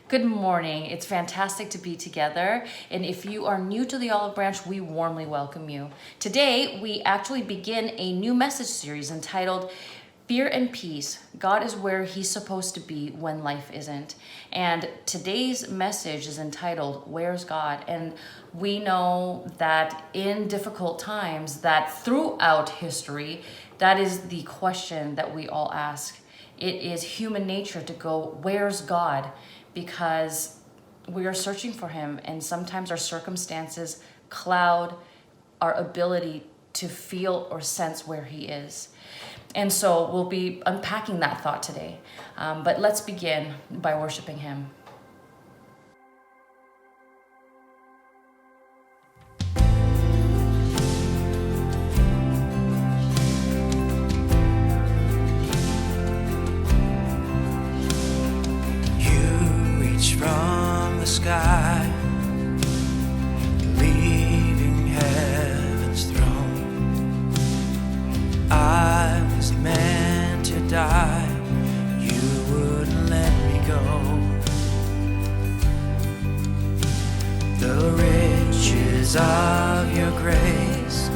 Good morning. It's fantastic to be together. And if you are new to the Olive Branch, we warmly welcome you. Today, we actually begin a new message series entitled Fear and Peace. God is where He's supposed to be when life isn't. And today's message is entitled, Where's God? And we know that in difficult times, that throughout history, that is the question that we all ask. It is human nature to go, where's God? Because we are searching for Him, and sometimes our circumstances cloud our ability to feel or sense where He is. And so we'll be unpacking that thought today. But let's begin by worshiping Him. From the sky, leaving heaven's throne. I was meant to die, you wouldn't let me go. The riches of your grace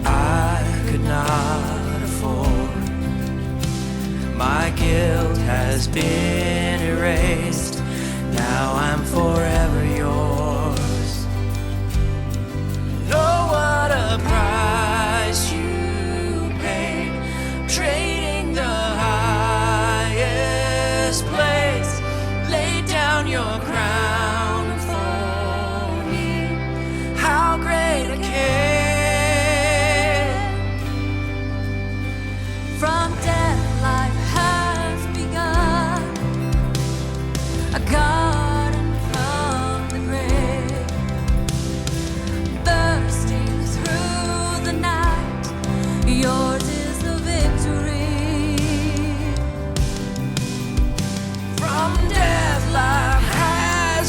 I could not afford. My guilt has been erased, now I'm forever yours. Know what a price you paid, trading the highest place. Lay down your crown for me, how great a care. From death life has begun, a garden from the grave, bursting through the night, yours is the victory. From death life has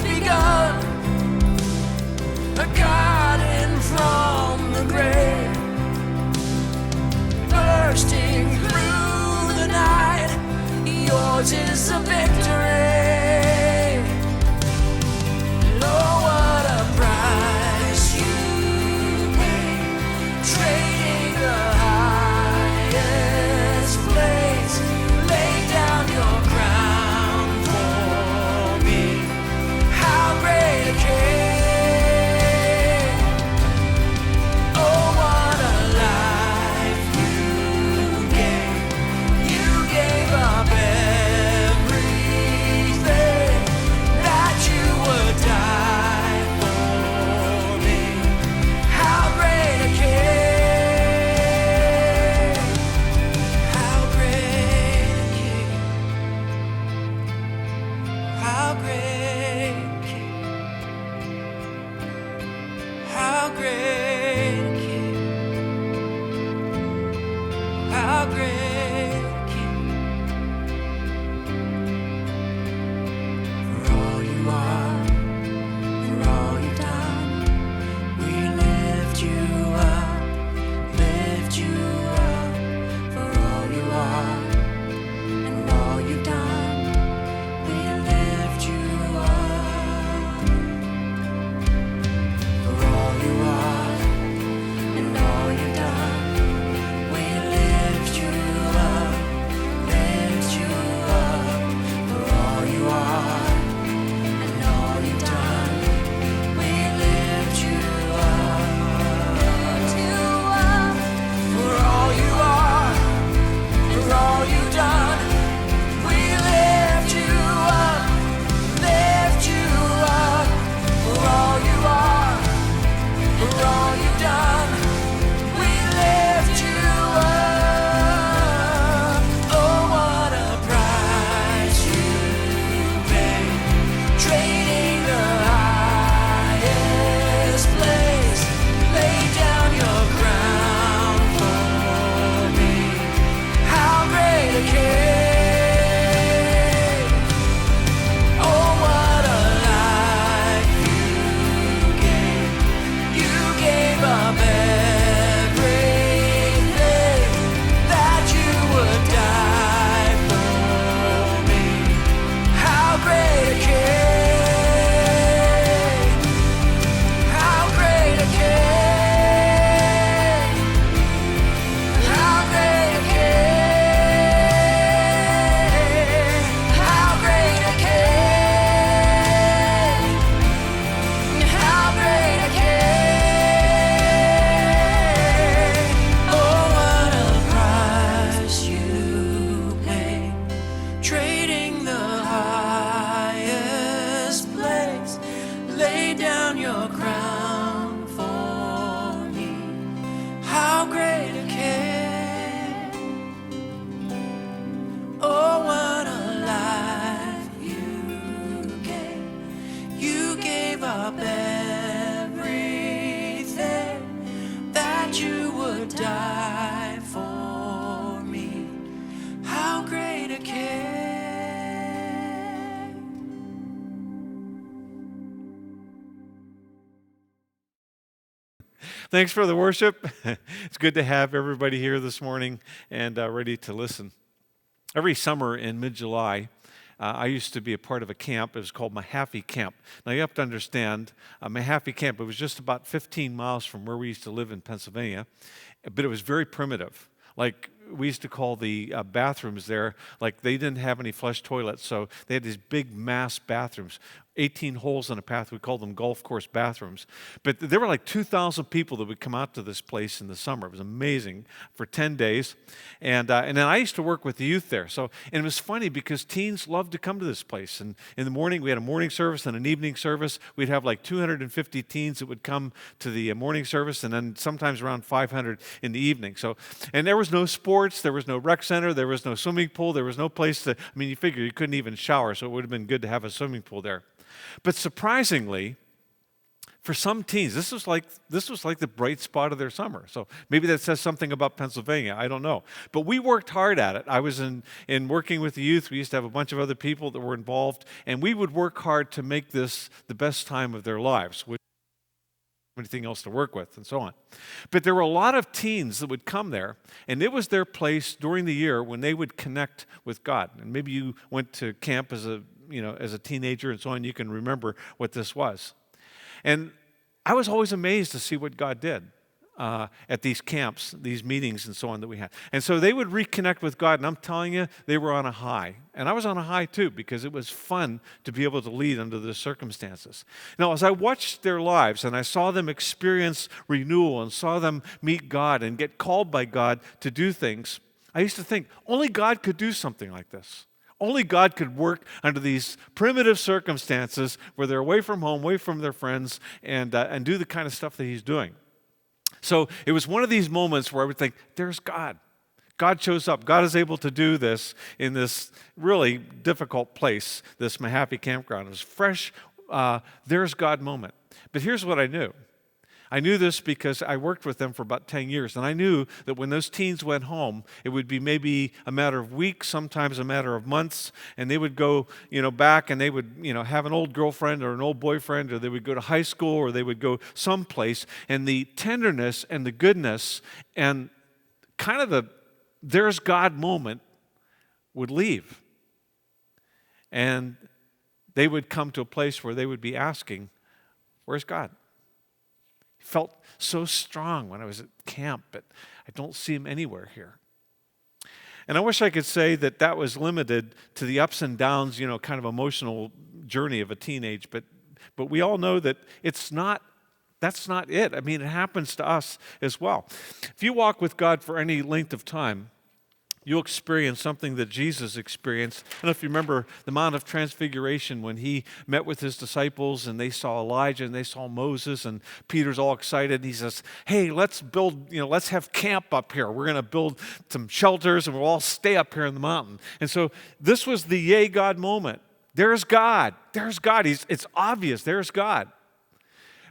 Thanks for the worship. It's good to have everybody here this morning and ready to listen. Every summer in mid-July, I used to be a part of a camp. It was called Mahaffey Camp. Now, you have to understand, Mahaffey Camp, it was just about 15 miles from where we used to live in Pennsylvania, but it was very primitive. Like, we used to call the bathrooms there, like they didn't have any flush toilets, so they had these big mass bathrooms, 18 holes in a path. We called them golf course bathrooms. But there were like 2,000 people that would come out to this place in the summer. It was amazing for 10 days. And then I used to work with the youth there. And it was funny because teens loved to come to this place. And in the morning, we had a morning service and an evening service. We'd have like 250 teens that would come to the morning service, and then sometimes around 500 in the evening. And there was no sports, there was no rec center, there was no swimming pool, there was no place you figure you couldn't even shower, so it would have been good to have a swimming pool there. But surprisingly, for some teens, this was like the bright spot of their summer. So maybe that says something about Pennsylvania. I don't know. But we worked hard at it. I was in working with the youth. We used to have a bunch of other people that were involved, and we would work hard to make this the best time of their lives, which anything else to work with, and so on. But there were a lot of teens that would come there, and it was their place during the year when they would connect with God. And maybe you went to camp as a teenager and so on. You can remember what this was. And I was always amazed to see what God did at these camps, these meetings and so on that we had. And so they would reconnect with God, and I'm telling you, they were on a high. And I was on a high too, because it was fun to be able to lead under the circumstances. Now, as I watched their lives and I saw them experience renewal and saw them meet God and get called by God to do things, I used to think, only God could do something like this. Only God could work under these primitive circumstances where they're away from home, away from their friends, and do the kind of stuff that He's doing. So it was one of these moments where I would think, there's God. God shows up. God is able to do this in this really difficult place, this Mahaffey campground. It was fresh, there's God moment. But here's what I knew. I knew this because I worked with them for about 10 years, and I knew that when those teens went home, it would be maybe a matter of weeks, sometimes a matter of months, and they would go, back, and they would, have an old girlfriend or an old boyfriend, or they would go to high school, or they would go someplace, and the tenderness and the goodness and kind of the there's God moment would leave. And they would come to a place where they would be asking, where's God? Felt so strong when I was at camp, but I don't see Him anywhere here. And I wish I could say that was limited to the ups and downs, kind of emotional journey of a teenage, but we all know that that's not it. I mean, it happens to us as well. If you walk with God for any length of time, you'll experience something that Jesus experienced. I don't know if you remember the Mount of Transfiguration when He met with His disciples and they saw Elijah and they saw Moses, and Peter's all excited. And he says, hey, let's have camp up here. We're going to build some shelters and we'll all stay up here in the mountain. And so this was the yay God moment. There's God. There's God. It's obvious. There's God.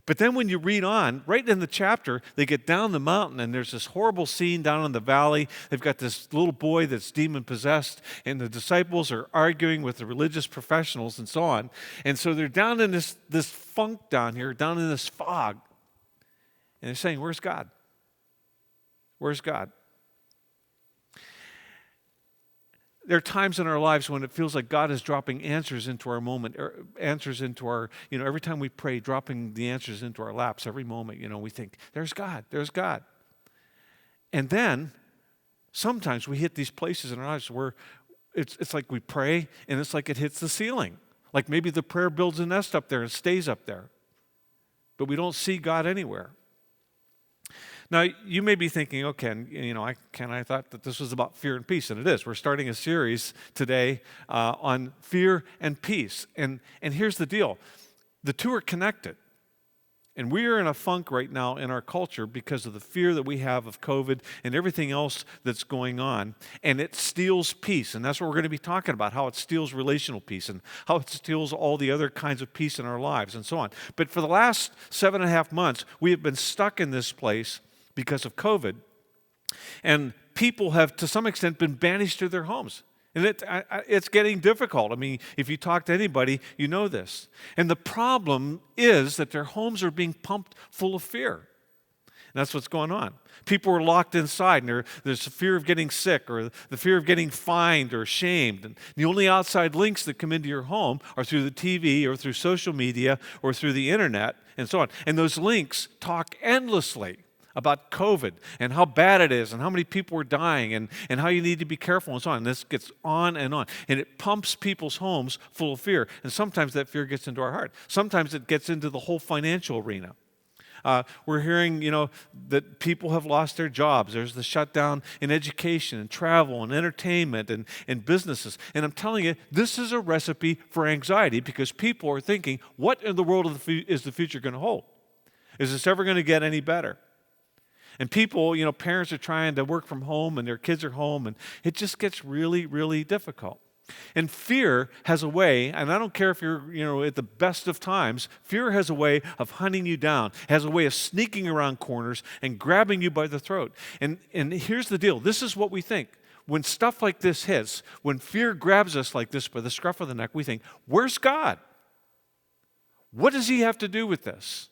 But then when you read on, right in the chapter, they get down the mountain and there's this horrible scene down in the valley. They've got this little boy that's demon-possessed, and the disciples are arguing with the religious professionals and so on. And so they're down in this funk down here, down in this fog. And they're saying, where's God? Where's God? There are times in our lives when it feels like God is dropping answers into our moment, or answers into our, every time we pray, dropping the answers into our laps every moment, we think, there's God, there's God. And then sometimes we hit these places in our lives where it's like we pray and it's like it hits the ceiling. Like maybe the prayer builds a nest up there and stays up there, but we don't see God anywhere. Now, you may be thinking, okay, I thought that this was about fear and peace, and it is. We're starting a series today on fear and peace. And here's the deal. The two are connected. And we are in a funk right now in our culture because of the fear that we have of COVID and everything else that's going on. And it steals peace. And that's what we're going to be talking about, how it steals relational peace and how it steals all the other kinds of peace in our lives and so on. But for the last 7.5 months, we have been stuck in this place because of COVID, and people have, to some extent, been banished to their homes. And it's getting difficult. I mean, if you talk to anybody, you know this. And the problem is that their homes are being pumped full of fear. And that's what's going on. People are locked inside, and there's the fear of getting sick or the fear of getting fined or shamed. And the only outside links that come into your home are through the TV or through social media or through the internet and so on. And those links talk endlessly about COVID and how bad it is and how many people are dying and how you need to be careful and so on. And this gets on. And it pumps people's homes full of fear. And sometimes that fear gets into our heart. Sometimes it gets into the whole financial arena. We're hearing, that people have lost their jobs. There's the shutdown in education and travel and entertainment and businesses. And I'm telling you, this is a recipe for anxiety because people are thinking, what in the world is the future going to hold? Is this ever going to get any better? And people, parents are trying to work from home and their kids are home, and it just gets really, really difficult. And fear has a way, and I don't care if you're, at the best of times, fear has a way of hunting you down, has a way of sneaking around corners and grabbing you by the throat. And here's the deal. This is what we think. When stuff like this hits, when fear grabs us like this by the scruff of the neck, we think, where's God? What does he have to do with this?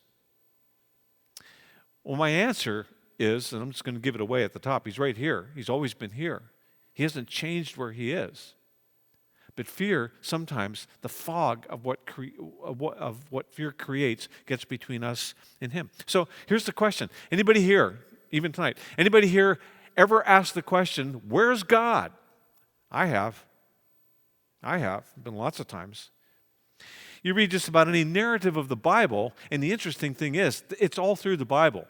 Well, my answer is, and I'm just going to give it away at the top, he's right here. He's always been here. He hasn't changed where he is. But fear, sometimes the fog of what fear creates gets between us and him. So here's the question. Anybody here, even tonight, anybody here ever asked the question, where's God? I have. Been lots of times. You read just about any narrative of the Bible, and the interesting thing is, it's all through the Bible.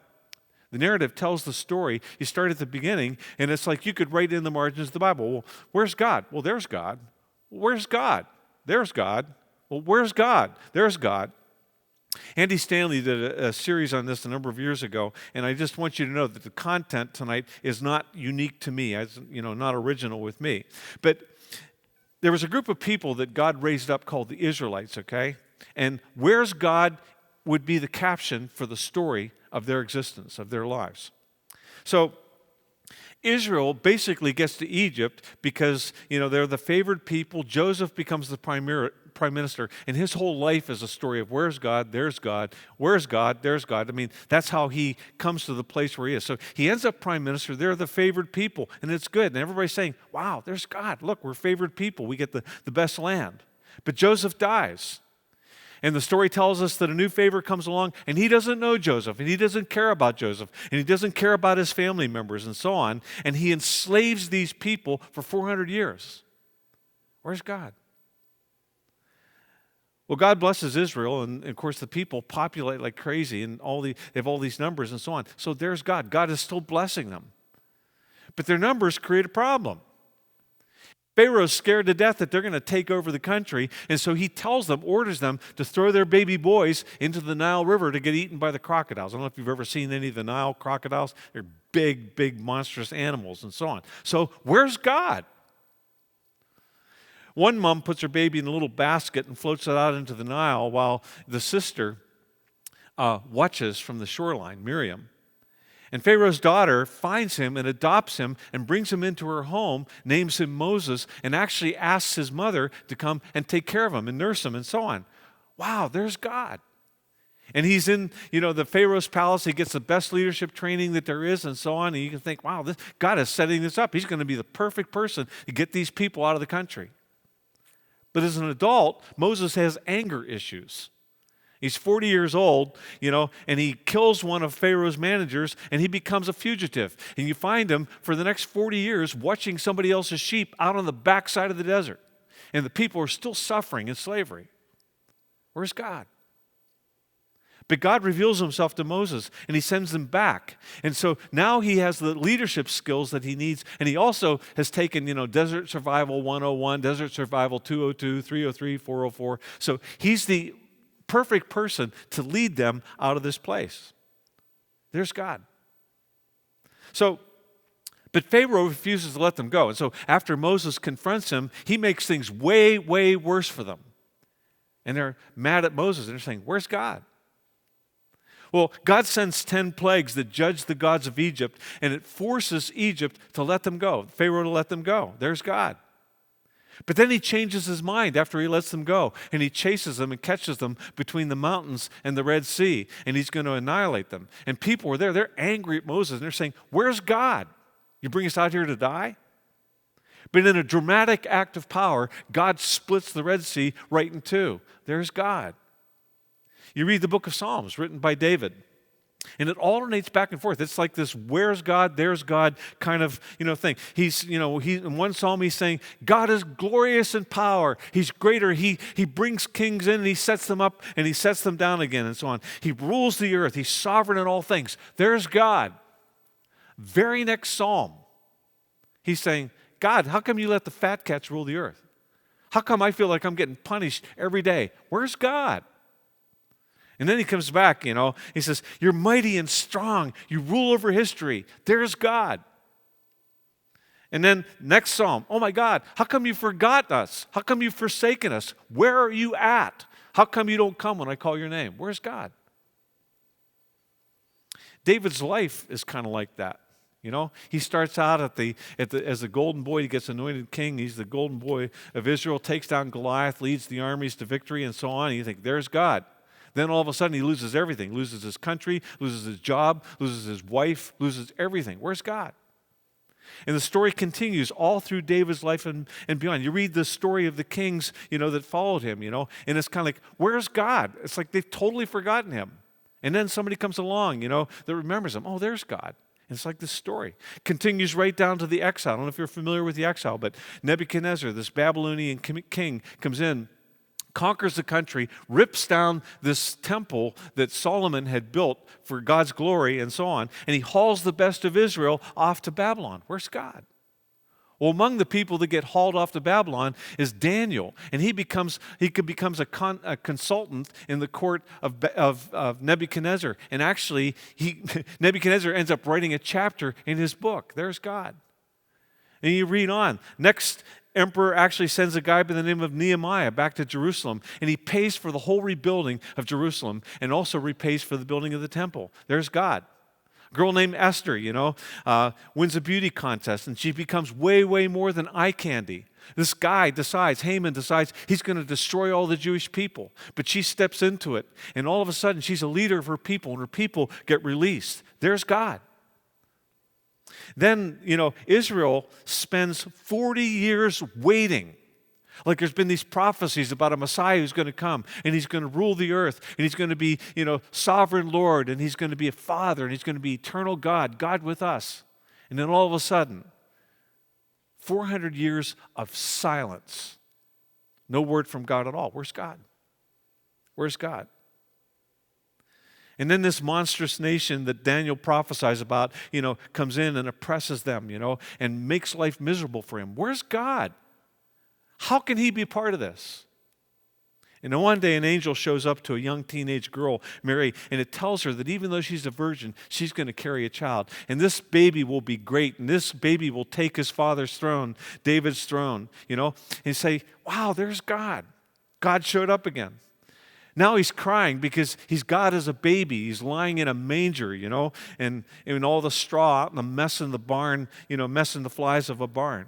The narrative tells the story. You start at the beginning, and it's like you could write in the margins of the Bible. Well, where's God? Well, there's God. Where's God? There's God. Well, where's God? There's God. Andy Stanley did a series on this a number of years ago, and I just want you to know that the content tonight is not unique to me, not original with me. But there was a group of people that God raised up called the Israelites, okay? And where's God would be the caption for the story of their existence, of their lives. So Israel basically gets to Egypt because, they're the favored people. Joseph becomes the prime minister, and his whole life is a story of where's God, there's God, where's God, there's God. I mean, that's how he comes to the place where he is. So he ends up prime minister. They're the favored people, and it's good. And everybody's saying, wow, there's God. Look, we're favored people. We get the best land. But Joseph dies. And the story tells us that a new favor comes along, and he doesn't know Joseph, and he doesn't care about Joseph, and he doesn't care about his family members, and so on. And he enslaves these people for 400 years. Where's God? Well, God blesses Israel, and of course the people populate like crazy, and they have all these numbers and so on. So there's God. God is still blessing them. But their numbers create a problem. Pharaoh's scared to death that they're going to take over the country, and so he orders them to throw their baby boys into the Nile River to get eaten by the crocodiles. I don't know if you've ever seen any of the Nile crocodiles. They're big, big, monstrous animals and so on. So where's God? One mom puts her baby in a little basket and floats it out into the Nile while the sister watches from the shoreline, Miriam. And Pharaoh's daughter finds him and adopts him and brings him into her home, names him Moses, and actually asks his mother to come and take care of him and nurse him and so on. Wow, there's God. And he's in, the Pharaoh's palace. He gets the best leadership training that there is and so on. And you can think, wow, God is setting this up. He's going to be the perfect person to get these people out of the country. But as an adult, Moses has anger issues. He's 40 years old, and he kills one of Pharaoh's managers, and he becomes a fugitive. And you find him for the next 40 years watching somebody else's sheep out on the backside of the desert. And the people are still suffering in slavery. Where's God? But God reveals himself to Moses, and he sends them back. And so now he has the leadership skills that he needs, and he also has taken, Desert Survival 101, Desert Survival 202, 303, 404. So he's the perfect person to lead them out of this place. There's God. But Pharaoh refuses to let them go. And so after Moses confronts him, he makes things way, way worse for them. And they're mad at Moses, and they're saying, where's God? Well, God sends 10 plagues that judge the gods of Egypt, and it forces Egypt to let them go, Pharaoh to let them go. There's God. But then he changes his mind after he lets them go, and he chases them and catches them between the mountains and the Red Sea, and he's going to annihilate them. And people were there. They're angry at Moses, and they're saying, "Where's God? You bring us out here to die?" But in a dramatic act of power, God splits the Red Sea right in two. There's God. You read the book of Psalms written by David, and it alternates back and forth. It's like this "where's God, there's God" kind of, thing. He's, in one psalm he's saying, God is glorious in power. He's greater. He brings kings in and he sets them up and he sets them down again and so on. He rules the earth. He's sovereign in all things. There's God. Very next psalm, he's saying, God, how come you let the fat cats rule the earth? How come I feel like I'm getting punished every day? Where's God? And then he comes back, he says, you're mighty and strong. You rule over history. There's God. And then next psalm, oh my God, how come you forgot us? How come you've forsaken us? Where are you at? How come you don't come when I call your name? Where's God? David's life is kind of like that. He starts out as the golden boy. He gets anointed king. He's the golden boy of Israel, takes down Goliath, leads the armies to victory, and so on. And you think, there's God. Then all of a sudden he loses everything. Loses his country, loses his job, loses his wife, loses everything. Where's God? And the story continues all through David's life and beyond. You read the story of the kings, that followed him, and it's kind of like, where's God? It's like they've totally forgotten him. And then somebody comes along, that remembers him. Oh, there's God. And it's like this story. Continues right down to the exile. I don't know if you're familiar with the exile, but Nebuchadnezzar, this Babylonian king, comes in, conquers the country, rips down this temple that Solomon had built for God's glory and so on, and he hauls the best of Israel off to Babylon. Where's God? Well, among the people that get hauled off to Babylon is Daniel, and he becomes a consultant in the court of Nebuchadnezzar. And actually, Nebuchadnezzar ends up writing a chapter in his book. There's God. And you read on. Next emperor actually sends a guy by the name of Nehemiah back to Jerusalem, and he pays for the whole rebuilding of Jerusalem and also repays for the building of the temple. There's God. A girl named Esther, wins a beauty contest, and she becomes way, way more than eye candy. This guy Haman decides he's going to destroy all the Jewish people, but she steps into it, and all of a sudden she's a leader of her people, and her people get released. There's God. Then, Israel spends 40 years waiting. Like there's been these prophecies about a Messiah who's going to come, and he's going to rule the earth, and he's going to be, sovereign Lord, and he's going to be a father, and he's going to be eternal God, God with us. And then all of a sudden, 400 years of silence. No word from God at all. Where's God? Where's God? And then this monstrous nation that Daniel prophesies about, comes in and oppresses them, and makes life miserable for him. Where's God? How can he be part of this? And then one day an angel shows up to a young teenage girl, Mary, and it tells her that even though she's a virgin, she's going to carry a child. And this baby will be great, and this baby will take his father's throne, David's throne, and say, wow, there's God. God showed up again. Now he's crying because he's God as a baby. He's lying in a manger, and all the straw out and the mess in the barn, mess in the flies of a barn.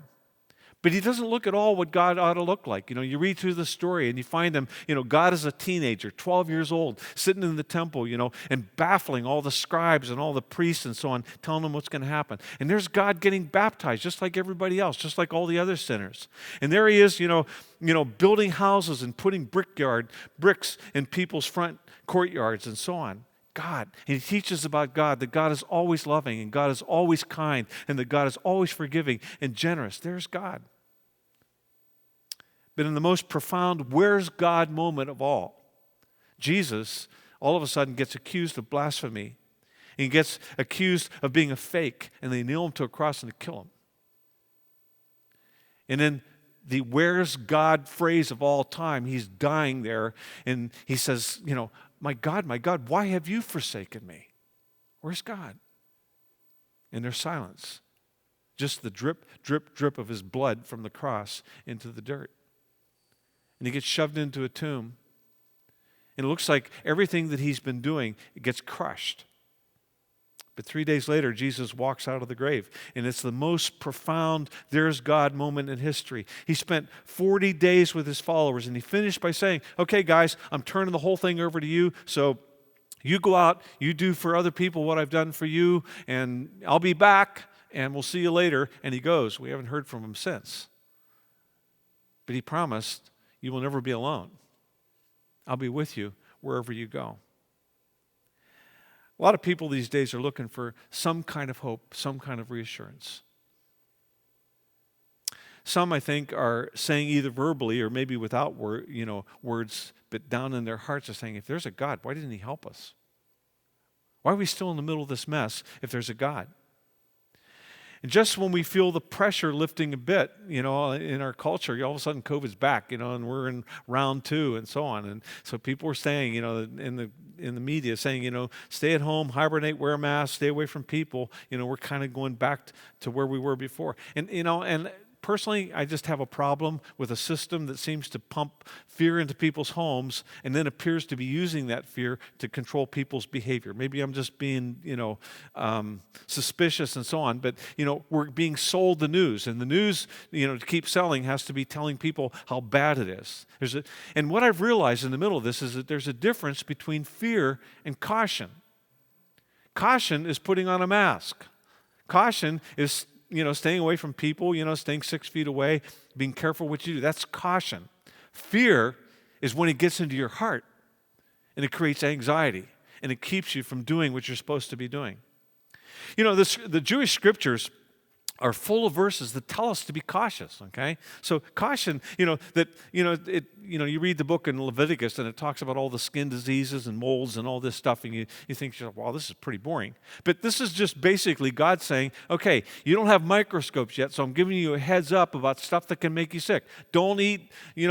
But he doesn't look at all what God ought to look like. You read through the story and you find him, God is a teenager, 12 years old, sitting in the temple, and baffling all the scribes and all the priests and so on, telling them what's going to happen. And there's God getting baptized just like everybody else, just like all the other sinners. And there he is, building houses and putting bricks in people's front courtyards and so on. God. And he teaches about God, that God is always loving and God is always kind and that God is always forgiving and generous. There's God. But in the most profound where's God moment of all, Jesus all of a sudden gets accused of blasphemy. And he gets accused of being a fake, and they nail him to a cross and kill him. And then the where's God phrase of all time, he's dying there, and he says, my God, why have you forsaken me? Where's God? And there's silence. Just the drip, drip, drip of his blood from the cross into the dirt. And he gets shoved into a tomb. And it looks like everything that he's been doing, it gets crushed. But 3 days later, Jesus walks out of the grave, and it's the most profound "there's God" moment in history. He spent 40 days with his followers, and he finished by saying, okay, guys, I'm turning the whole thing over to you, so you go out, you do for other people what I've done for you, and I'll be back, and we'll see you later. And he goes. We haven't heard from him since. But he promised, you will never be alone. I'll be with you wherever you go. A lot of people these days are looking for some kind of hope, some kind of reassurance. Some, I think, are saying either verbally or maybe without words, but down in their hearts are saying, if there's a God, why didn't he help us? Why are we still in the middle of this mess if there's a God? And just when we feel the pressure lifting a bit, in our culture, all of a sudden COVID's back, and we're in round 2 and so on. And so people were saying, in the media saying, stay at home, hibernate, wear a mask, stay away from people. We're kind of going back to where we were before. And personally, I just have a problem with a system that seems to pump fear into people's homes and then appears to be using that fear to control people's behavior. Maybe I'm just being, suspicious and so on, but, we're being sold the news, and the news, to keep selling has to be telling people how bad it is. And what I've realized in the middle of this is that there's a difference between fear and caution. Caution is putting on a mask. Caution is staying away from people, staying 6 feet away, being careful what you do. That's caution. Fear is when it gets into your heart and it creates anxiety and it keeps you from doing what you're supposed to be doing. The Jewish scriptures are full of verses that tell us to be cautious, okay? So caution, you read the book in Leviticus and it talks about all the skin diseases and molds and all this stuff, and you think, wow, this is pretty boring. But this is just basically God saying, okay, you don't have microscopes yet, so I'm giving you a heads up about stuff that can make you sick. Don't eat,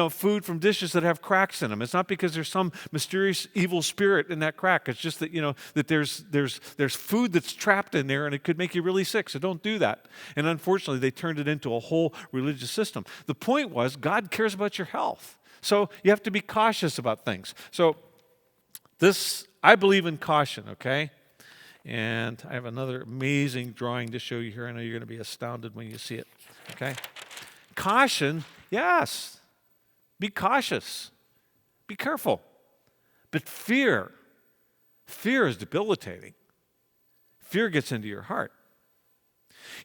food from dishes that have cracks in them. It's not because there's some mysterious evil spirit in that crack. It's just that, that there's food that's trapped in there and it could make you really sick, so don't do that. And unfortunately, they turned it into a whole religious system. The point was, God cares about your health. So you have to be cautious about things. So I believe in caution, okay? And I have another amazing drawing to show you here. I know you're going to be astounded when you see it, okay? Caution, yes. Be cautious. Be careful. But fear is debilitating. Fear gets into your heart.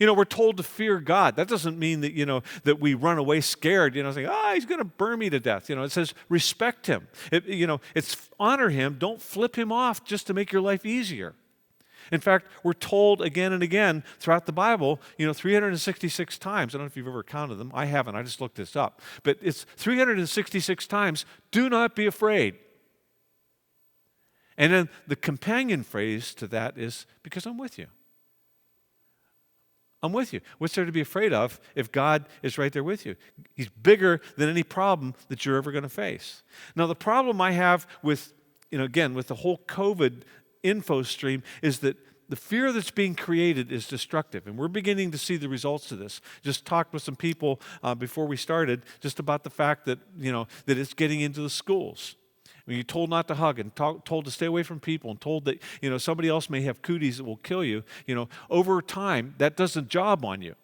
We're told to fear God. That doesn't mean that, that we run away scared, saying, he's going to burn me to death. It says respect him. It's honor him. Don't flip him off just to make your life easier. In fact, we're told again and again throughout the Bible, 366 times. I don't know if you've ever counted them. I haven't. I just looked this up. But it's 366 times, do not be afraid. And then the companion phrase to that is, because I'm with you. I'm with you. What's there to be afraid of if God is right there with you? He's bigger than any problem that you're ever going to face. Now, the problem I have with, with the whole COVID info stream is that the fear that's being created is destructive. And we're beginning to see the results of this. Just talked with some people before we started just about the fact that, that it's getting into the schools. When you're told not to hug and told to stay away from people and told that, somebody else may have cooties that will kill you, over time, that does a job on you.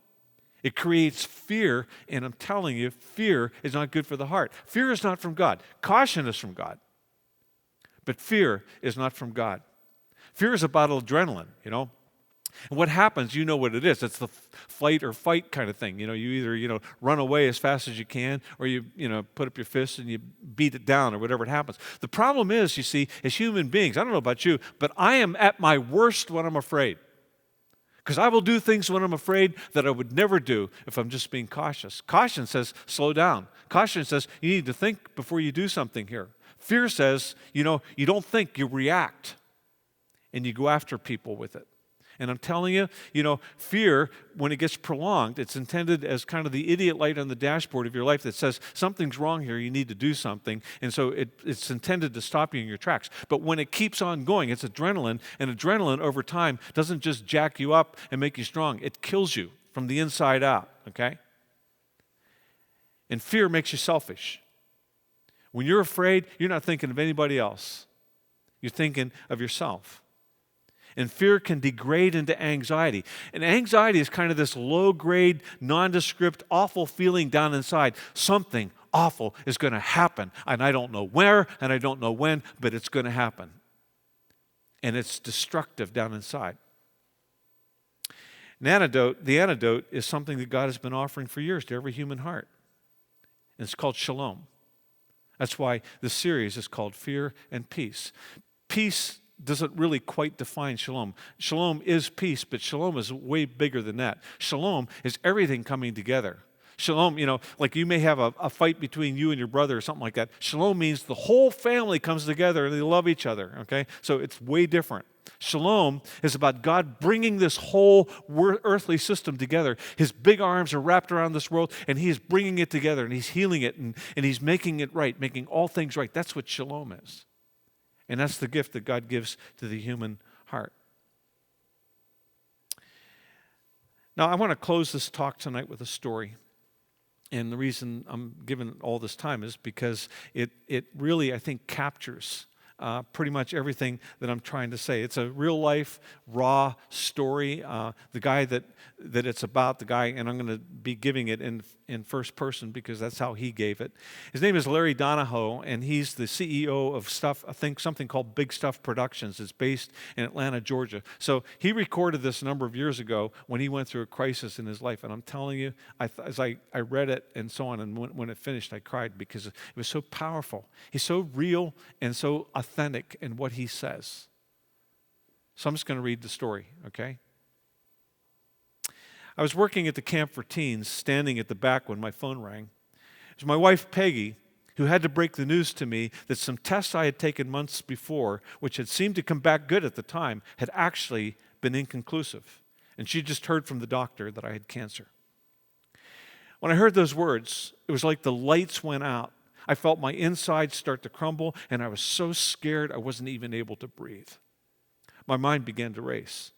It creates fear, and I'm telling you, fear is not good for the heart. Fear is not from God. Caution is from God. But fear is not from God. Fear is about adrenaline, And what happens, you know what it is. It's the flight or fight kind of thing. You either, run away as fast as you can, or you put up your fists and you beat it down or whatever it happens. The problem is, you see, as human beings, I don't know about you, but I am at my worst when I'm afraid. Because I will do things when I'm afraid that I would never do if I'm just being cautious. Caution says, slow down. Caution says, you need to think before you do something here. Fear says, you don't think, you react. And you go after people with it. And I'm telling you, fear, when it gets prolonged, it's intended as kind of the idiot light on the dashboard of your life that says, something's wrong here, you need to do something. And so it's intended to stop you in your tracks. But when it keeps on going, it's adrenaline, and adrenaline over time doesn't just jack you up and make you strong. It kills you from the inside out, okay? And fear makes you selfish. When you're afraid, you're not thinking of anybody else. You're thinking of yourself. And fear can degrade into anxiety. And anxiety is kind of this low-grade, nondescript, awful feeling down inside. Something awful is going to happen. And I don't know where, and I don't know when, but it's going to happen. And it's destructive down inside. The antidote is something that God has been offering for years to every human heart. And it's called shalom. That's why the series is called Fear and Peace. Peace doesn't really quite define shalom. Shalom is peace, but shalom is way bigger than that. Shalom is everything coming together. Shalom, like you may have a fight between you and your brother or something like that. Shalom means the whole family comes together and they love each other, okay? So it's way different. Shalom is about God bringing this whole earthly system together. His big arms are wrapped around this world, and He is bringing it together, and He's healing it, and He's making it right, making all things right. That's what shalom is. And that's the gift that God gives to the human heart. Now, I want to close this talk tonight with a story. And the reason I'm giving all this time is because it really, I think, captures pretty much everything that I'm trying to say. It's a real life, raw story. The guy that it's about, and I'm going to be giving it in first person because that's how he gave it. His name is Larry Donahoe, and he's the CEO of something called Big Stuff Productions. It's based in Atlanta, Georgia. So he recorded this a number of years ago when he went through a crisis in his life. And I'm telling you, as I read it and so on, and when it finished, I cried because it was so powerful. He's so real and so authentic in what he says. So I'm just going to read the story, okay? I was working at the camp for teens, standing at the back when my phone rang. It was my wife, Peggy, who had to break the news to me that some tests I had taken months before, which had seemed to come back good at the time, had actually been inconclusive. And she just heard from the doctor that I had cancer. When I heard those words, it was like the lights went out. I felt my insides start to crumble, and I was so scared I wasn't even able to breathe. My mind began to race.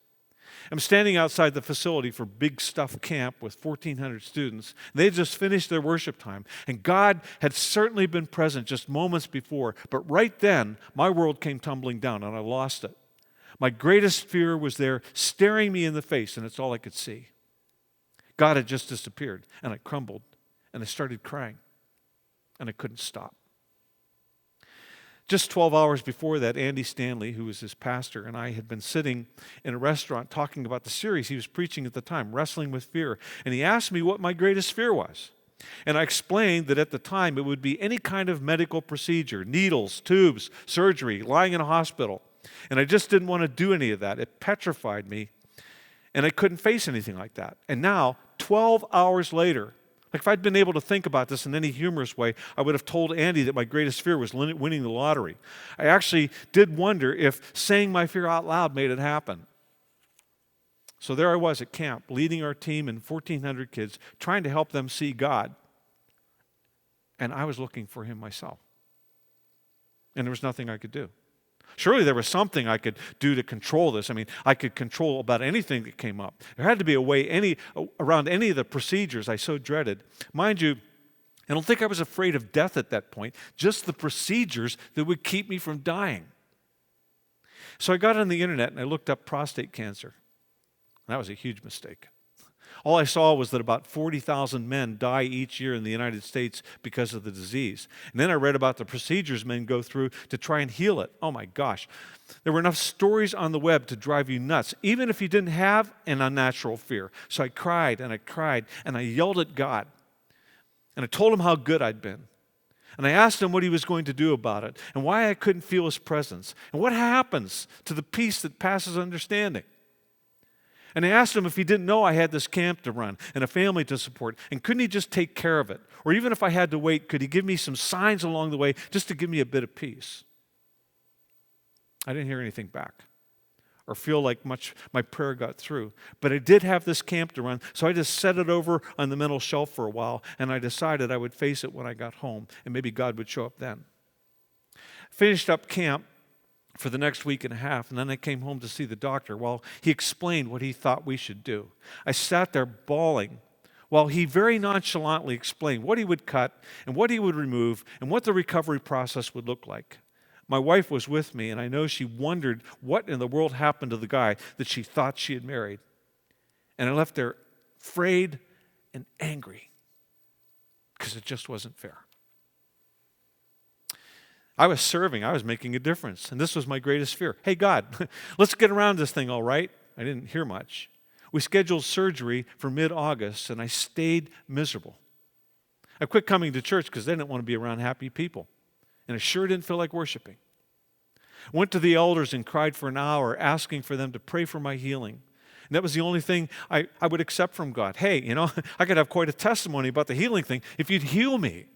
I'm standing outside the facility for Big Stuff Camp with 1,400 students. They had just finished their worship time, and God had certainly been present just moments before, but right then, my world came tumbling down, and I lost it. My greatest fear was there, staring me in the face, and it's all I could see. God had just disappeared, and I crumbled, and I started crying, and I couldn't stop. Just 12 hours before that, Andy Stanley, who was his pastor, and I had been sitting in a restaurant talking about the series he was preaching at the time, Wrestling with Fear. And he asked me what my greatest fear was. And I explained that at the time it would be any kind of medical procedure, needles, tubes, surgery, lying in a hospital. And I just didn't want to do any of that. It petrified me, and I couldn't face anything like that. And now, 12 hours later, like if I'd been able to think about this in any humorous way, I would have told Andy that my greatest fear was winning the lottery. I actually did wonder if saying my fear out loud made it happen. So there I was at camp, leading our team and 1,400 kids, trying to help them see God. And I was looking for Him myself. And there was nothing I could do. Surely there was something I could do to control this. I mean, I could control about anything that came up. There had to be a way around any of the procedures I so dreaded. Mind you, I don't think I was afraid of death at that point, just the procedures that would keep me from dying. So I got on the internet and I looked up prostate cancer. That was a huge mistake. All I saw was that about 40,000 men die each year in the United States because of the disease. And then I read about the procedures men go through to try and heal it. Oh my gosh. There were enough stories on the web to drive you nuts, even if you didn't have an unnatural fear. So I cried and I cried and I yelled at God. And I told Him how good I'd been. And I asked Him what He was going to do about it and why I couldn't feel His presence and what happens to the peace that passes understanding. And I asked Him if He didn't know I had this camp to run and a family to support, and couldn't He just take care of it? Or even if I had to wait, could He give me some signs along the way just to give me a bit of peace? I didn't hear anything back or feel like much my prayer got through. But I did have this camp to run, so I just set it over on the mental shelf for a while, and I decided I would face it when I got home, and maybe God would show up then. Finished up camp for the next week and a half, and then I came home to see the doctor while he explained what he thought we should do. I sat there bawling while he very nonchalantly explained what he would cut and what he would remove and what the recovery process would look like. My wife was with me, and I know she wondered what in the world happened to the guy that she thought she had married. And I left there afraid and angry because it just wasn't fair. I was serving. I was making a difference. And this was my greatest fear. Hey, God, let's get around this thing, all right? I didn't hear much. We scheduled surgery for mid-August, and I stayed miserable. I quit coming to church because I didn't want to be around happy people. And I sure didn't feel like worshiping. I went to the elders and cried for an hour, asking for them to pray for my healing. And that was the only thing I would accept from God. Hey, I could have quite a testimony about the healing thing if you'd heal me.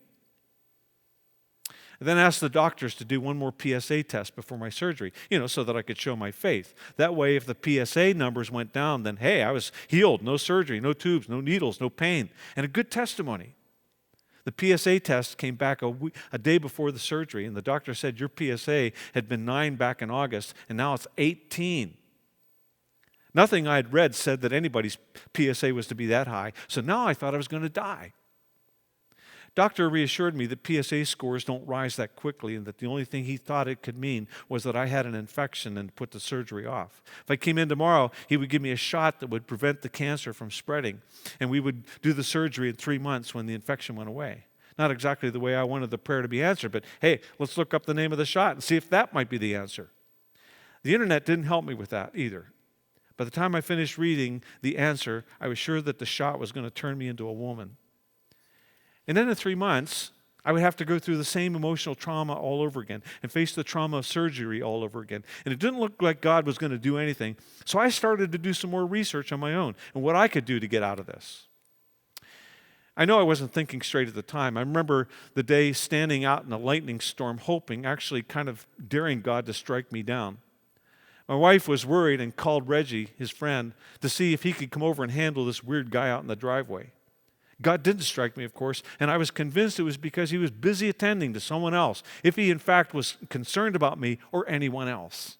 I then asked the doctors to do one more PSA test before my surgery, so that I could show my faith. That way, if the PSA numbers went down, then hey, I was healed, no surgery, no tubes, no needles, no pain, and a good testimony. The PSA test came back a day before the surgery, and the doctor said your PSA had been 9 back in August, and now it's 18. Nothing I had read said that anybody's PSA was to be that high, so now I thought I was going to die. Doctor reassured me that PSA scores don't rise that quickly and that the only thing he thought it could mean was that I had an infection and put the surgery off. If I came in tomorrow, he would give me a shot that would prevent the cancer from spreading, and we would do the surgery in 3 months when the infection went away. Not exactly the way I wanted the prayer to be answered, but hey, let's look up the name of the shot and see if that might be the answer. The internet didn't help me with that either. By the time I finished reading the answer, I was sure that the shot was going to turn me into a woman. And then in 3 months, I would have to go through the same emotional trauma all over again and face the trauma of surgery all over again. And it didn't look like God was going to do anything. So I started to do some more research on my own and what I could do to get out of this. I know I wasn't thinking straight at the time. I remember the day standing out in a lightning storm, hoping, actually kind of daring God to strike me down. My wife was worried and called Reggie, his friend, to see if he could come over and handle this weird guy out in the driveway. God didn't strike me, of course, and I was convinced it was because he was busy attending to someone else, if he in fact was concerned about me or anyone else.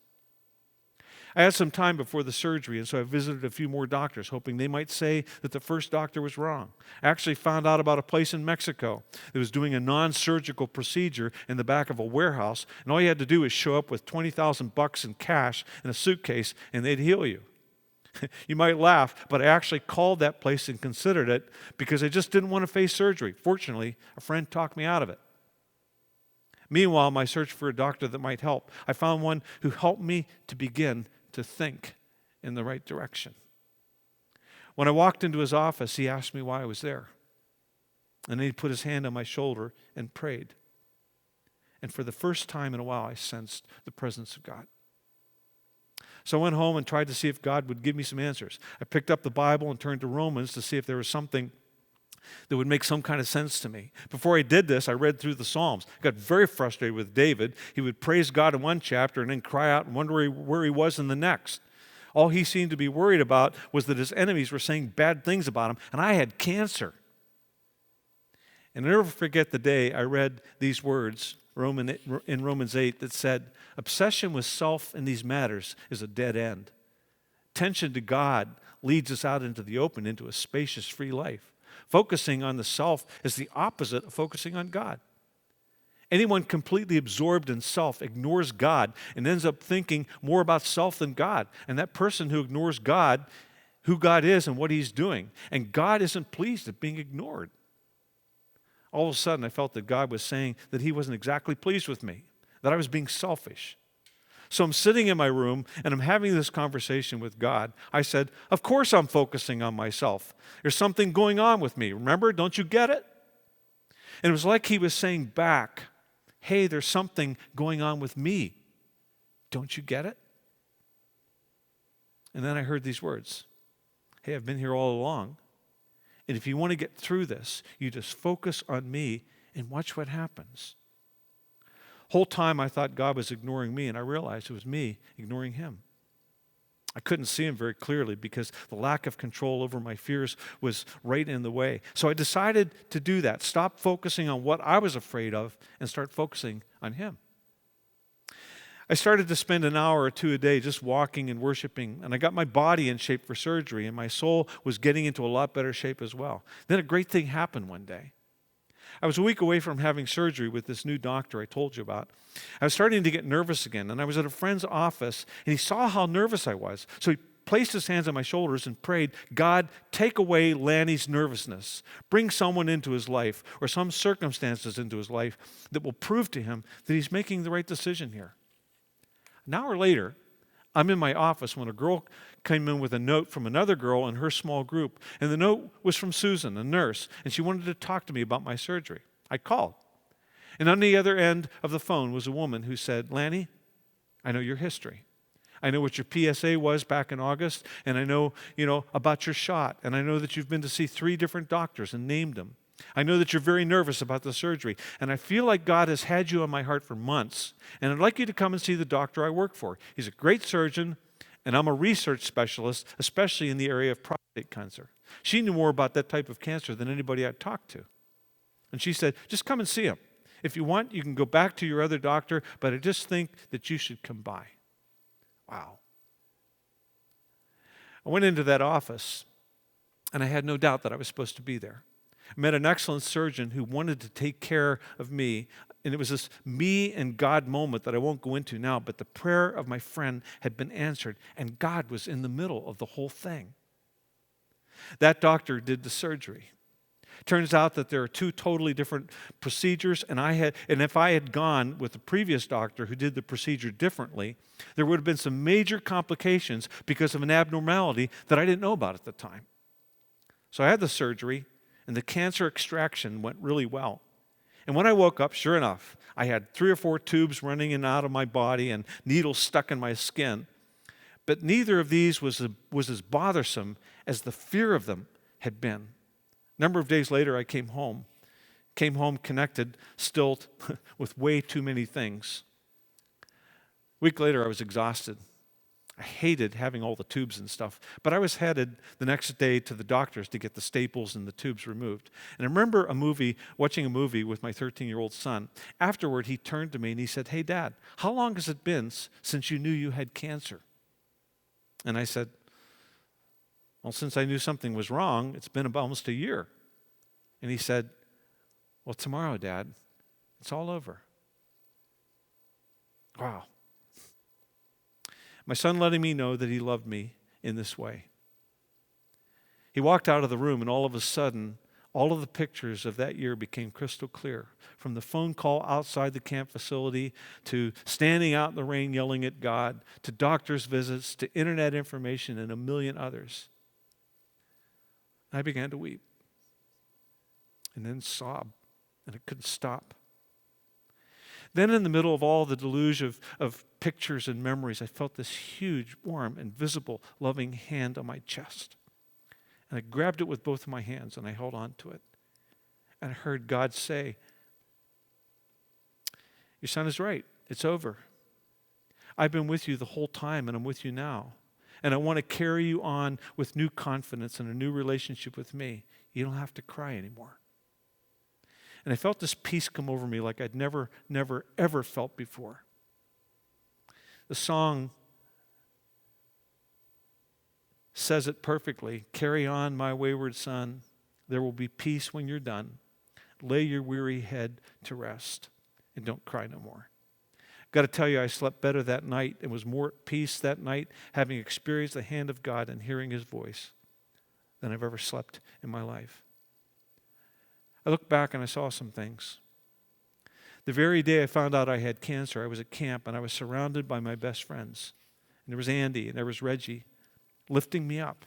I had some time before the surgery, and so I visited a few more doctors, hoping they might say that the first doctor was wrong. I actually found out about a place in Mexico that was doing a non-surgical procedure in the back of a warehouse, and all you had to do was show up with $20,000 in cash in a suitcase, and they'd heal you. You might laugh, but I actually called that place and considered it because I just didn't want to face surgery. Fortunately, a friend talked me out of it. Meanwhile, my search for a doctor that might help, I found one who helped me to begin to think in the right direction. When I walked into his office, he asked me why I was there. And then he put his hand on my shoulder and prayed. And for the first time in a while, I sensed the presence of God. So I went home and tried to see if God would give me some answers. I picked up the Bible and turned to Romans to see if there was something that would make some kind of sense to me. Before I did this, I read through the Psalms. I got very frustrated with David. He would praise God in one chapter and then cry out and wonder where he was in the next. All he seemed to be worried about was that his enemies were saying bad things about him, and I had cancer. And I'll never forget the day I read these words in Romans 8 that said, obsession with self in these matters is a dead end. Attention to God leads us out into the open, into a spacious, free life. Focusing on the self is the opposite of focusing on God. Anyone completely absorbed in self ignores God and ends up thinking more about self than God. And that person who ignores God, who God is and what he's doing, and God isn't pleased at being ignored. All of a sudden, I felt that God was saying that he wasn't exactly pleased with me, that I was being selfish. So I'm sitting in my room, and I'm having this conversation with God. I said, of course I'm focusing on myself. There's something going on with me. Remember? Don't you get it? And it was like he was saying back, hey, there's something going on with me. Don't you get it? And then I heard these words. Hey, I've been here all along. And if you want to get through this, you just focus on me and watch what happens. Whole time I thought God was ignoring me, and I realized it was me ignoring him. I couldn't see him very clearly because the lack of control over my fears was right in the way. So I decided to do that, stop focusing on what I was afraid of and start focusing on him. I started to spend an hour or two a day just walking and worshiping, and I got my body in shape for surgery, and my soul was getting into a lot better shape as well. Then a great thing happened one day. I was a week away from having surgery with this new doctor I told you about. I was starting to get nervous again, and I was at a friend's office, and he saw how nervous I was. So he placed his hands on my shoulders and prayed, God, take away Lanny's nervousness. Bring someone into his life or some circumstances into his life that will prove to him that he's making the right decision here. An hour later, I'm in my office when a girl came in with a note from another girl in her small group. And the note was from Susan, a nurse, and she wanted to talk to me about my surgery. I called. And on the other end of the phone was a woman who said, Lanny, I know your history. I know what your PSA was back in August, and I know, about your shot. And I know that you've been to see 3 different doctors and named them. I know that you're very nervous about the surgery, and I feel like God has had you on my heart for months, and I'd like you to come and see the doctor I work for. He's a great surgeon, and I'm a research specialist, especially in the area of prostate cancer. She knew more about that type of cancer than anybody I'd talked to. And she said, just come and see him. If you want, you can go back to your other doctor, but I just think that you should come by. Wow. I went into that office, and I had no doubt that I was supposed to be there. I met an excellent surgeon who wanted to take care of me, and it was this me and God moment that I won't go into now, but the prayer of my friend had been answered, and God was in the middle of the whole thing. That doctor did the surgery. Turns out that there are 2 totally different procedures, and if I had gone with the previous doctor who did the procedure differently, there would have been some major complications because of an abnormality that I didn't know about at the time. So I had the surgery, and the cancer extraction went really well. And when I woke up, sure enough, I had 3 or 4 tubes running in and out of my body and needles stuck in my skin. But neither of these was as bothersome as the fear of them had been. A number of days later, I came home connected still with way too many things. A week later, I was exhausted. I hated having all the tubes and stuff, but I was headed the next day to the doctor's to get the staples and the tubes removed. And I remember watching a movie with my 13-year-old son. Afterward, he turned to me and he said, hey, Dad, how long has it been since you knew you had cancer? And I said, well, since I knew something was wrong, it's been about almost a year. And he said, well, tomorrow, Dad, it's all over. Wow. My son letting me know that he loved me in this way. He walked out of the room, and all of a sudden, all of the pictures of that year became crystal clear. From the phone call outside the camp facility, to standing out in the rain yelling at God, to doctor's visits, to internet information, and a million others. I began to weep, and then sob, and I couldn't stop. Then in the middle of all the deluge of pictures and memories, I felt this huge, warm, and visible, loving hand on my chest. And I grabbed it with both of my hands, and I held on to it. And I heard God say, your son is right. It's over. I've been with you the whole time, and I'm with you now. And I want to carry you on with new confidence and a new relationship with me. You don't have to cry anymore. And I felt this peace come over me like I'd never, ever felt before. The song says it perfectly. Carry on, my wayward son. There will be peace when you're done. Lay your weary head to rest and don't cry no more. Got to tell you, I slept better that night and was more at peace that night, having experienced the hand of God and hearing his voice, than I've ever slept in my life. I looked back and I saw some things. The very day I found out I had cancer, I was at camp and I was surrounded by my best friends. And there was Andy and there was Reggie lifting me up.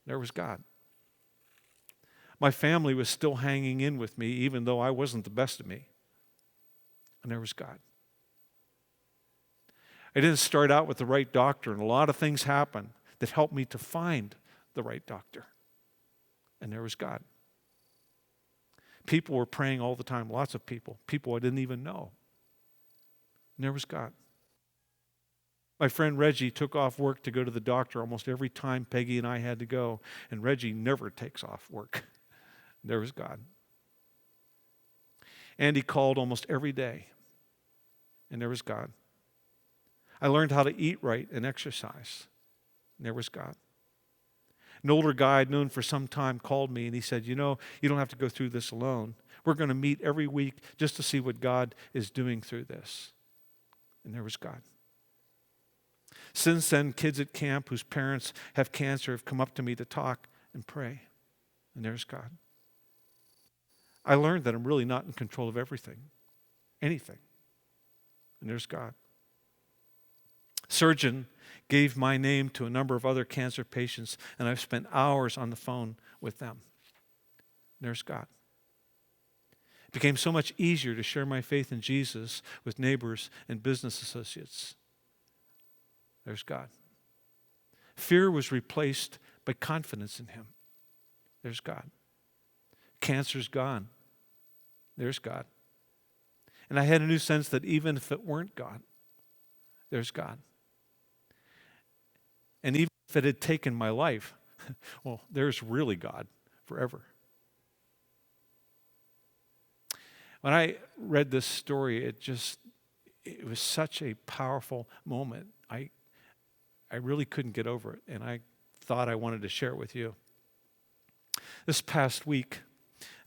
There was God. My family was still hanging in with me even though I wasn't the best of me. And there was God. I didn't start out with the right doctor, and a lot of things happened that helped me to find the right doctor. And there was God. People were praying all the time, lots of people I didn't even know. And there was God. My friend Reggie took off work to go to the doctor almost every time Peggy and I had to go, and Reggie never takes off work. There was God. Andy called almost every day, and there was God. I learned how to eat right and exercise, and there was God. An older guy I'd known for some time called me and he said, you know, you don't have to go through this alone. We're going to meet every week just to see what God is doing through this. And there was God. Since then, kids at camp whose parents have cancer have come up to me to talk and pray. And there's God. I learned that I'm really not in control of everything, anything. And there's God. Surgeon gave my name to a number of other cancer patients, and I've spent hours on the phone with them. There's God. It became so much easier to share my faith in Jesus with neighbors and business associates. There's God. Fear was replaced by confidence in Him. There's God. Cancer's gone. There's God. And I had a new sense that even if it weren't God, there's God. And even if it had taken my life, well, there's really God forever. When I read this story, it was such a powerful moment. I really couldn't get over it, and I thought I wanted to share it with you. This past week,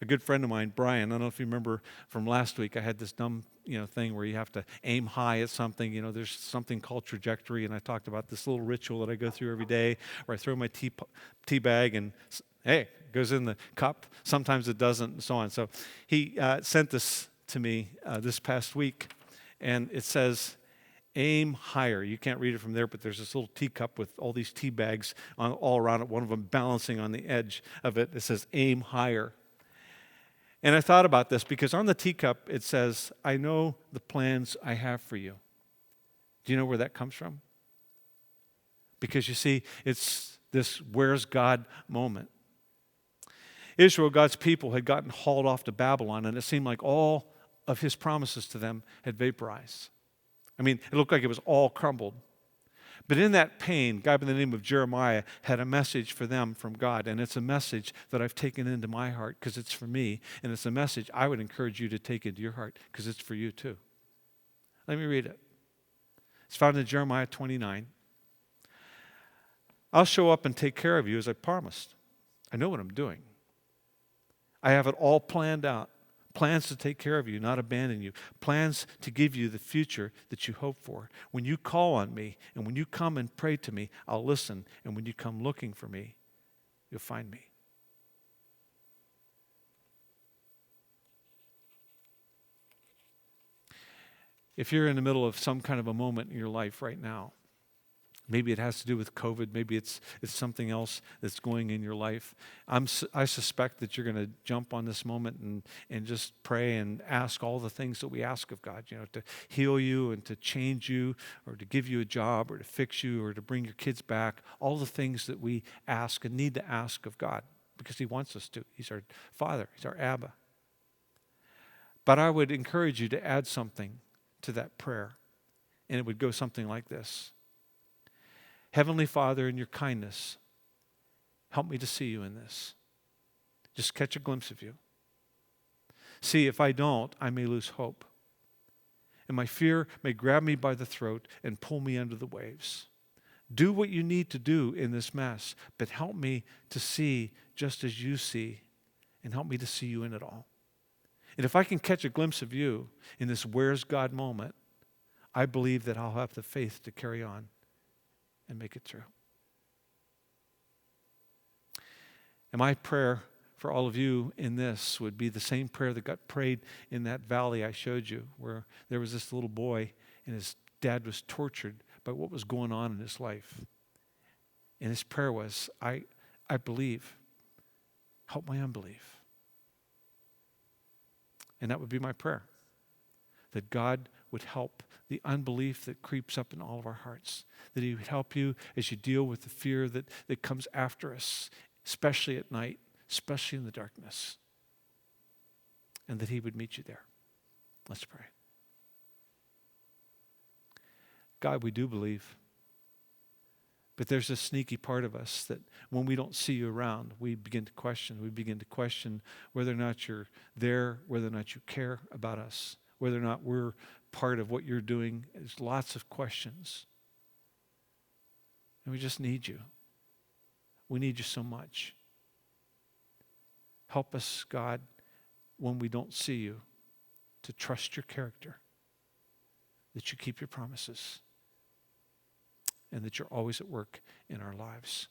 a good friend of mine, Brian, I don't know if you remember from last week, I had this dumb thing where you have to aim high at something. There's something called trajectory, and I talked about this little ritual that I go through every day where I throw my tea bag and, hey, it goes in the cup. Sometimes it doesn't, and so on. So he sent this to me this past week, and it says, aim higher. You can't read it from there, but there's this little teacup with all these tea bags all around it, one of them balancing on the edge of it. It says, aim higher. And I thought about this because on the teacup it says, I know the plans I have for you. Do you know where that comes from? Because you see, it's this where's God moment. Israel, God's people, had gotten hauled off to Babylon, and it seemed like all of His promises to them had vaporized. I mean, it looked like it was all crumbled. But in that pain, a guy by the name of Jeremiah had a message for them from God, and it's a message that I've taken into my heart because it's for me, and it's a message I would encourage you to take into your heart because it's for you too. Let me read it. It's found in Jeremiah 29. I'll show up and take care of you as I promised. I know what I'm doing. I have it all planned out. Plans to take care of you, not abandon you. Plans to give you the future that you hope for. When you call on me and when you come and pray to me, I'll listen. And when you come looking for me, you'll find me. If you're in the middle of some kind of a moment in your life right now, maybe it has to do with COVID. Maybe it's something else that's going in your life. I suspect that you're going to jump on this moment and just pray and ask all the things that we ask of God, to heal you and to change you or to give you a job or to fix you or to bring your kids back. All the things that we ask and need to ask of God because He wants us to. He's our Father. He's our Abba. But I would encourage you to add something to that prayer, and it would go something like this. Heavenly Father, in your kindness, help me to see you in this. Just catch a glimpse of you. See, if I don't, I may lose hope. And my fear may grab me by the throat and pull me under the waves. Do what you need to do in this mess, but help me to see just as you see, and help me to see you in it all. And if I can catch a glimpse of you in this where's God moment, I believe that I'll have the faith to carry on and make it through. And my prayer for all of you in this would be the same prayer that got prayed in that valley I showed you, where there was this little boy and his dad was tortured by what was going on in his life. And his prayer was, I believe. Help my unbelief. And that would be my prayer, that God would help the unbelief that creeps up in all of our hearts, that He would help you as you deal with the fear that comes after us, especially at night, especially in the darkness, and that He would meet you there. Let's pray. God, we do believe, but there's a sneaky part of us that when we don't see you around, we begin to question. We begin to question whether or not you're there, whether or not you care about us, whether or not we're part of what you're doing. There's lots of questions. And we just need you. We need you so much. Help us, God, when we don't see you, to trust your character, that you keep your promises, and that you're always at work in our lives,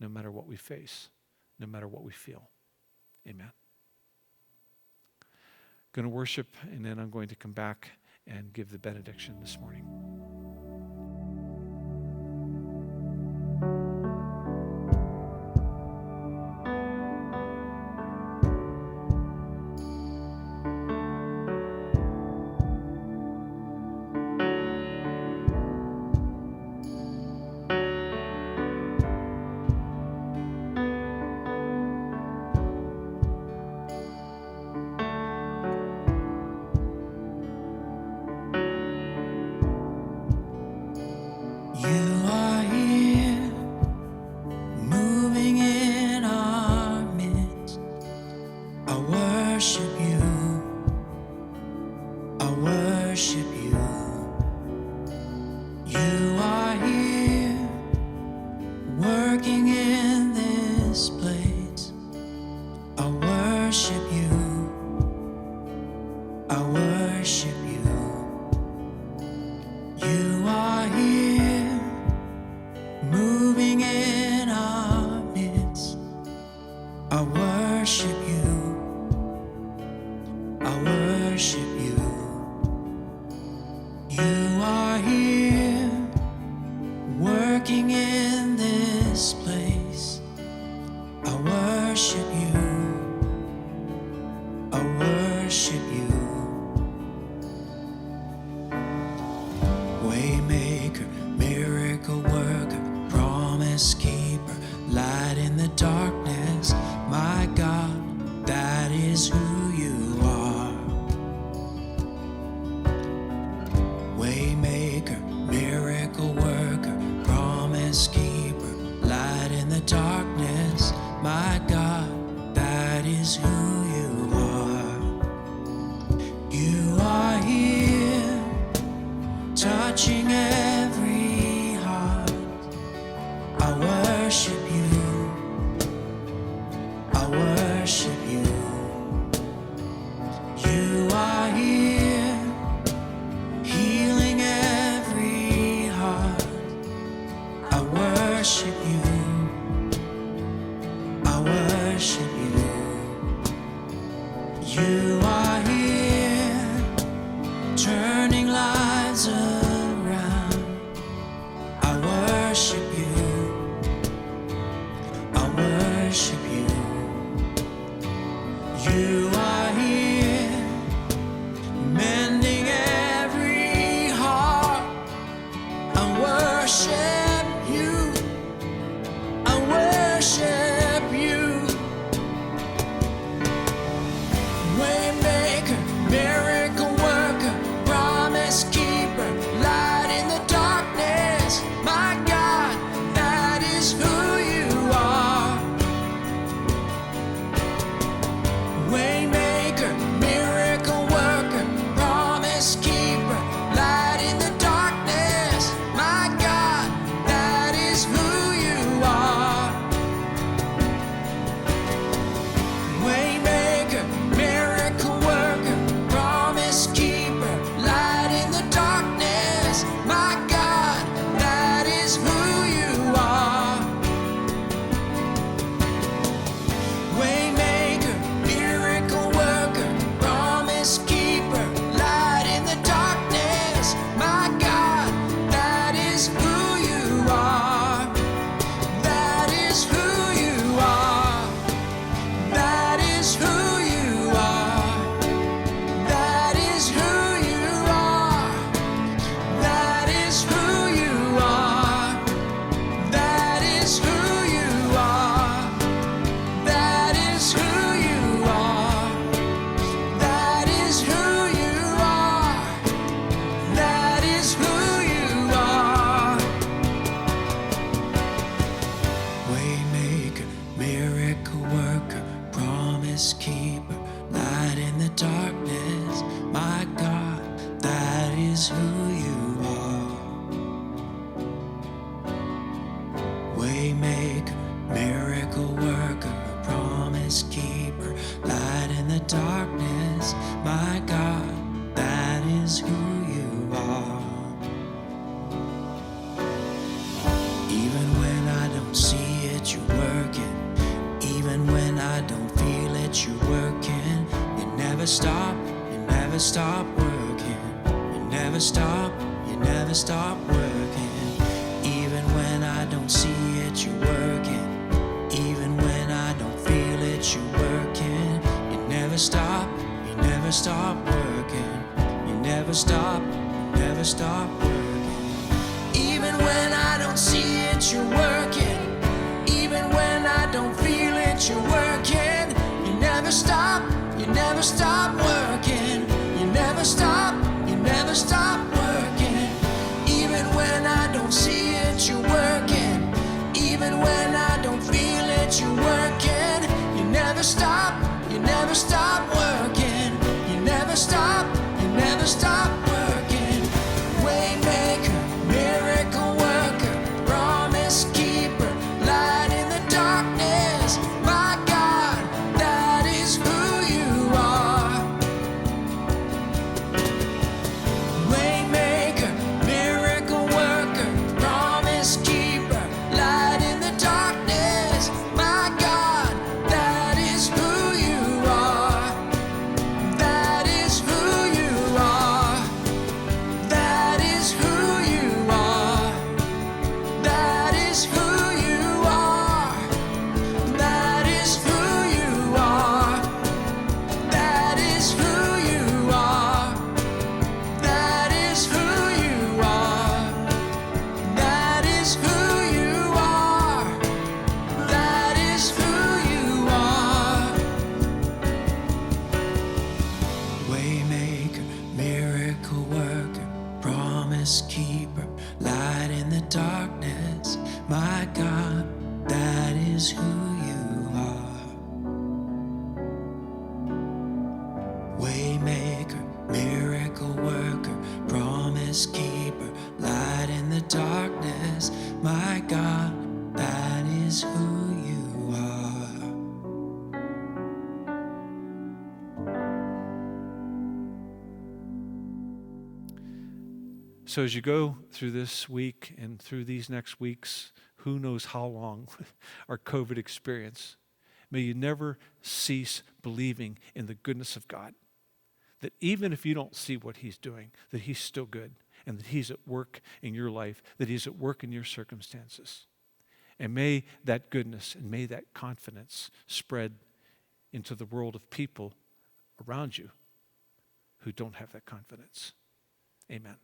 no matter what we face, no matter what we feel. Amen. Going to worship, and then I'm going to come back and give the benediction this morning. You are here, moving in our midst. I worship you. I worship you. You are here, working in this place. I worship you. I worship you. You are here, moving in our midst. I worship you. I worship you. You are here, working in this place. I worship you. I worship you. Waymaker, miracle worker, promise keeper, light in the darkness. My God, that is who you are. Waymaker, miracle worker, promise keeper, light in the darkness. My God, that is who you are. You are here, touching every heart. I worship you. I worship you. You are here, healing every heart. I worship you. I worship you. You are here, turning lives around. I worship you. I worship you. You are here, mending every heart. I worship you. I worship you. Waymaker, miracle worker, promise keeper, light in the darkness. My God, that is who you are. Waymaker, miracle worker, promise keeper, light in the darkness. My God, that is who you are. Waymaker, miracle worker, promise keeper, light in the darkness. My God, that is who you are. Waymaker, miracle worker, promise keeper, light in the darkness. My God, that is who you are. That is who you are. That is who you are. That is who you are. That is who you are. That is who you are. That is who you are. That is who you are. That is who you are. Waymaker, miracle worker, promise keeper, light in the darkness. My God, that is who you are. Waymaker, miracle never stop, you never stop working. Even when I don't see it, you're working. Even when I don't feel it, you're working. You never stop working. You never stop working. Even when I don't see it, you're working. Even when I don't feel it, you're working. You never stop working. You never stop working. Even when I don't see it, you're working. Even when I don't feel it, you're working. You never stop working. You never stop working. Waymaker, miracle worker, promise keeper, light in the darkness. My God, that is who you are. Waymaker, miracle worker, promise keeper, light in the darkness. My God, that is who you are. That is who you are. That is who you are. That is who you are. That is who you are. That is who you are. That is who you are. That is who you are. That is who you are. Waymaker, miracle worker, promise keeper, light in the darkness. My God, that is who you are. Waymaker, miracle worker, promise keeper, light in the darkness. My God, that is who you are. So as you go through this week and through these next weeks, who knows how long, our COVID experience, may you never cease believing in the goodness of God. That even if you don't see what he's doing, that he's still good and that he's at work in your life, that he's at work in your circumstances. And may that goodness and may that confidence spread into the world of people around you who don't have that confidence. Amen.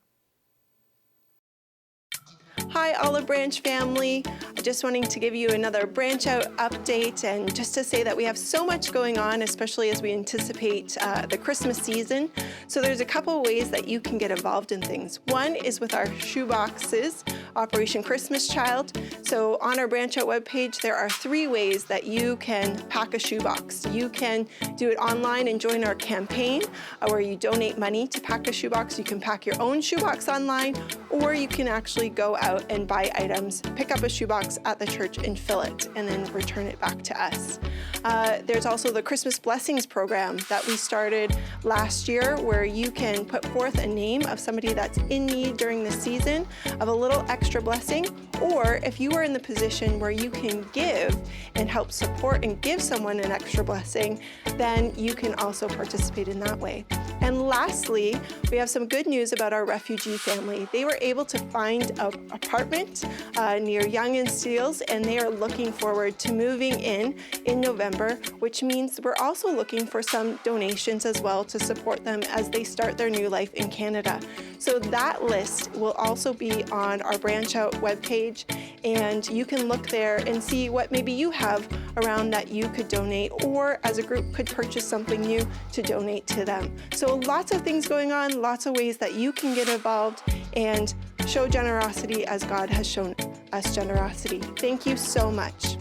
Hi, Olive Branch family. Just wanting to give you another branch out update and just to say that we have so much going on, especially as we anticipate the Christmas season. So there's a couple ways that you can get involved in things. One is with our shoe boxes, Operation Christmas Child. So on our branch out webpage, there are 3 ways that you can pack a shoebox. You can do it online and join our campaign where you donate money to pack a shoebox. You can pack your own shoebox online, or you can actually go out and buy items, pick up a shoebox at the church and fill it, and then return it back to us. There's also the Christmas Blessings program that we started last year, where you can put forth a name of somebody that's in need during the season of a little extra blessing, or if you are in the position where you can give and help support and give someone an extra blessing, then you can also participate in that way. And lastly, we have some good news about our refugee family. They were able to find an apartment near Yonge and Steeles, and they are looking forward to moving in November, which means we're also looking for some donations as well to support them as they start their new life in Canada. So that list will also be on our Branch Out webpage, and you can look there and see what maybe you have around that you could donate, or as a group could purchase something new to donate to them. So lots of things going on, lots of ways that you can get involved and show generosity as God has shown us generosity. Thank you so much.